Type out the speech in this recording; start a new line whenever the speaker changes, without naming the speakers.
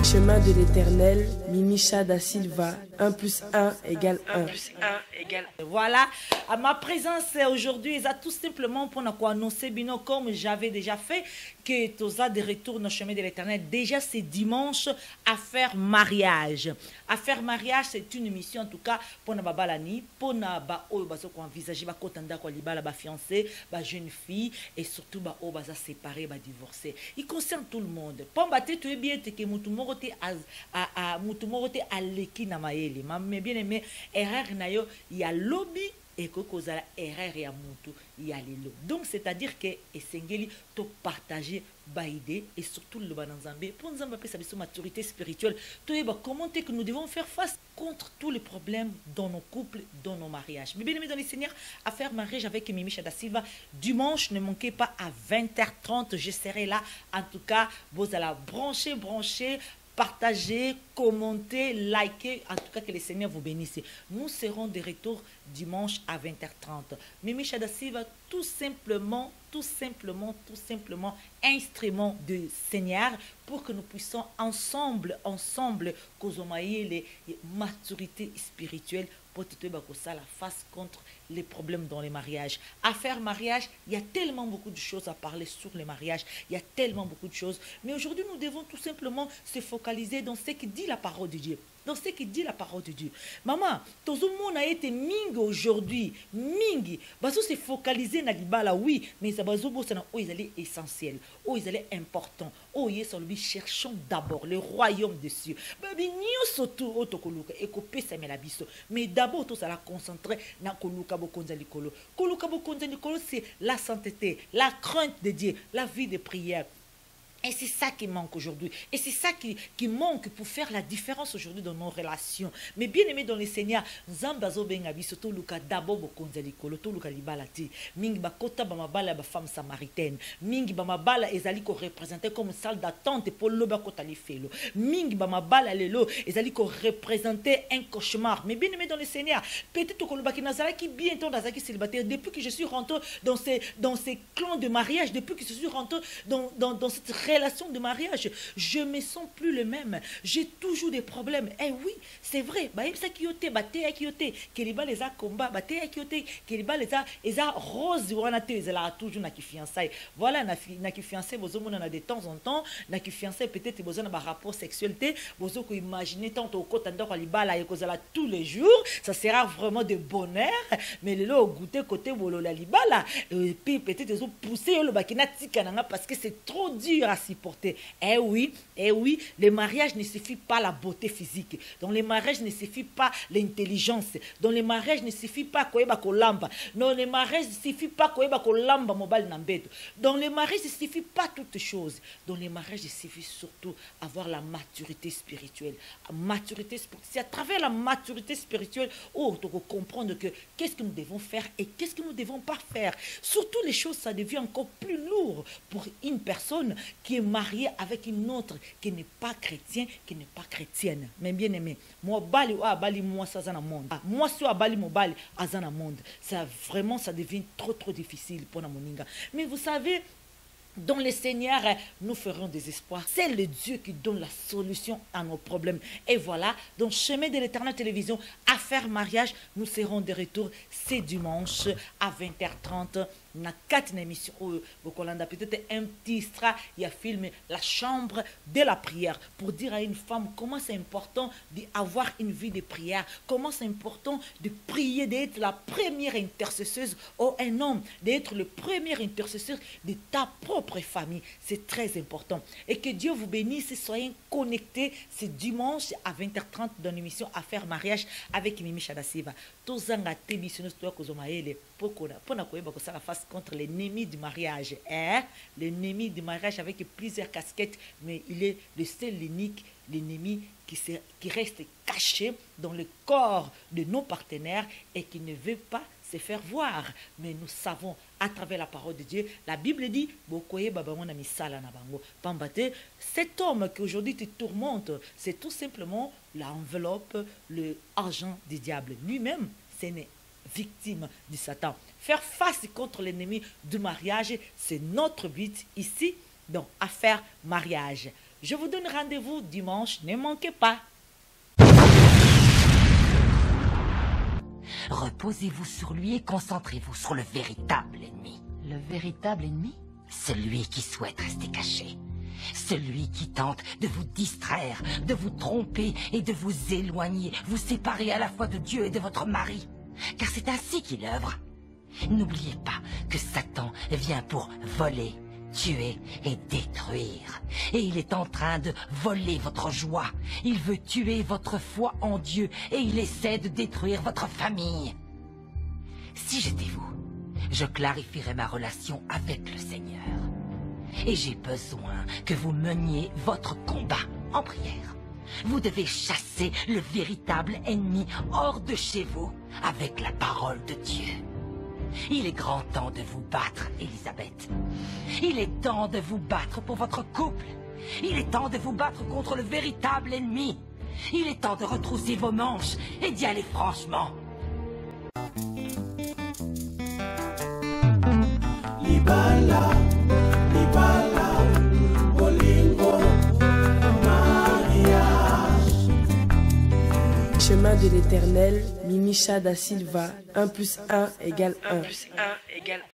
Chemin de l'éternel, Mimicha da Silva, 1 plus 1 égale 1.
Voilà, à ma présence aujourd'hui, c'est tout simplement pour nous annoncer, comme j'avais déjà fait, que tous de retour dans le chemin de l'éternel. Déjà, c'est dimanche, à faire mariage. À faire mariage, c'est une mission, en tout cas, pour nous babalani, pour nous envisager, les fiancés, les jeunes filles, et surtout, les séparés, les divorcés. Il concerne tout le monde. Pour battre, tu es bien, que mutumorote à l'équipe na maele. Mais bien aimé, erreur na yo, il y a lobby et que kozala erreur ya mutu, il y a les lots. Donc c'est-à-dire que esengeli to partager ba idée et surtout le bananzambe pour nous appeler sa maturité spirituelle. To eba comment que nous devons faire face contre tous les problèmes dans nos couples, dans nos mariages. Mais bien aimé dans les seigneurs, à faire mariage avec Mimicha da Silva dimanche, ne manquez pas à 20h30, je serai là. En tout cas, vous allez brancher, partagez, commentez, likez, en tout cas que les Seigneurs vous bénissent. Nous serons de retour dimanche à 20h30. Mimicha da Silva, tout simplement, instrument de Seigneur pour que nous puissions ensemble, causer les maturités spirituelles pour que la face contre les problèmes dans les mariages. À faire mariage, il y a tellement beaucoup de choses à parler sur les mariages, il y a tellement beaucoup de choses. Mais aujourd'hui, nous devons tout simplement se focaliser dans ce que dit la parole de Dieu. Dans ce que dit la parole de Dieu. Maman, tout le monde a été mingi aujourd'hui. Mingi. Bazo se focaliser na libala, oui, mais ça bazo bo sana, oh, ils allaient essentiel. Oh, ils allaient important. Oh, yes, lui, cherchons d'abord le royaume des cieux. Babi, nyo sotu, otokoluka, et kopé sa melabiso. Mais d'abord, tout ça la concentrer na koluka bo konza likolo. Koluka bo konza likolo, c'est la sainteté, la crainte de Dieu, la vie de prière. Et c'est ça qui manque aujourd'hui. Et c'est ça qui manque pour faire la différence aujourd'hui dans nos relations. Mais bien aimé dans les Seigneurs, Zambazo Bengabi, surtout Luka d'abord Bokonzali Kolo, tout Luka Libalati, Mingi Bakota Bamabala, la femme samaritaine, Mingi Bamabala, Ezaliko représenté comme salle d'attente pour l'Obakota Lifelo, Mingi Bamabala Lelo, Ezaliko représenté un cauchemar. Mais bien aimé dans les Seigneurs, peut-être que Lubaki Nazara qui bientôt Nazaki célibataire, depuis que je suis rentré dans ces clans de mariage, depuis que je suis rentré dans cette relation de mariage, je me sens plus le même. J'ai toujours des problèmes. Eh oui, c'est vrai. Bah, ça qui yote, bah, te qui yote, keliba les a combat, bah, te qui yote, keliba les a rose, ou on a toujours na qui fiançailles. Voilà, na qui fiancé, vous avez de temps en temps, na qui fiancé peut-être vous avez un rapport sexualité, vous avez imaginé tant au côté d'endroit libala et cause tous les jours, ça sera vraiment de bonheur. Mais le lot goûter côté bolo la libala, et puis peut-être ils ont poussé le bakina tikananga parce que c'est trop dur à supporter. Eh oui, le mariage ne suffit pas la beauté physique. Dans les mariages ne suffit pas l'intelligence. Dans les mariages ne suffit pas koyeba kolamba. Dans les mariages ne suffit pas koyeba kolamba mobile nambeto. Dans les mariages ne suffit pas toutes choses. Dans les mariages il suffit surtout avoir la maturité spirituelle. C'est à travers la maturité spirituelle où on comprendre que qu'est-ce que nous devons faire et qu'est-ce que nous ne devons pas faire. Surtout les choses, ça devient encore plus lourd pour une personne qui est mariée avec une autre qui n'est pas chrétien, qui n'est pas chrétienne. Mais bien aimé, moi bali ou abali moi ça dans le monde. Moi si abali mo bali dans le monde. Ça vraiment ça devient trop difficile pour la moninga. Mais vous savez, dans le Seigneur, nous ferons des espoirs. C'est le Dieu qui donne la solution à nos problèmes. Et voilà, dans Chemin de l'Éternel Télévision, Affaires Mariage, nous serons de retour ce dimanche à 20h30. On a 4 émissions. Peut-être un petit extra, il y a filmé la chambre de la prière pour dire à une femme comment c'est important d'avoir une vie de prière, comment c'est important de prier, d'être la première intercesseuse ou un homme, d'être le premier intercesseur de ta propre famille. C'est très important. Et que Dieu vous bénisse, soyez connectés ce dimanche à 20h30 dans l'émission Affaires Mariage avec Mimicha da Silva. Tous en gâtés, pour la face contre l'ennemi du mariage. L'ennemi du mariage avec plusieurs casquettes, mais il est le seul, l'unique, l'ennemi qui reste caché dans le corps de nos partenaires et qui ne veut pas se faire voir. Mais nous savons à travers la parole de Dieu. La Bible dit, Bokoye babamona misala na bango. Pambate, cet homme qui aujourd'hui te tourmente, c'est tout simplement l'enveloppe, l'argent du diable. Lui-même, c'est une victime du Satan. Faire face contre l'ennemi du mariage, c'est notre but ici, donc à faire mariage. Je vous donne rendez-vous dimanche, ne manquez pas.
Reposez-vous sur lui et concentrez-vous sur le véritable ennemi.
Le véritable ennemi?
Celui qui souhaite rester caché. Celui qui tente de vous distraire, de vous tromper et de vous éloigner, vous séparer à la fois de Dieu et de votre mari. Car c'est ainsi qu'il œuvre. N'oubliez pas que Satan vient pour voler, tuer et détruire. Et il est en train de voler votre joie. Il veut tuer votre foi en Dieu et il essaie de détruire votre famille. Si j'étais vous, je clarifierais ma relation avec le Seigneur. Et j'ai besoin que vous meniez votre combat en prière. Vous devez chasser le véritable ennemi hors de chez vous avec la parole de Dieu. Il est grand temps de vous battre, Elisabeth. Il est temps de vous battre pour votre couple. Il est temps de vous battre contre le véritable ennemi. Il est temps de retrousser vos manches et d'y aller franchement.
Libala, Libala, Bolingo, mariage.
Chemin de l'Éternel, Mimicha da Silva, 1 + 1 = 1.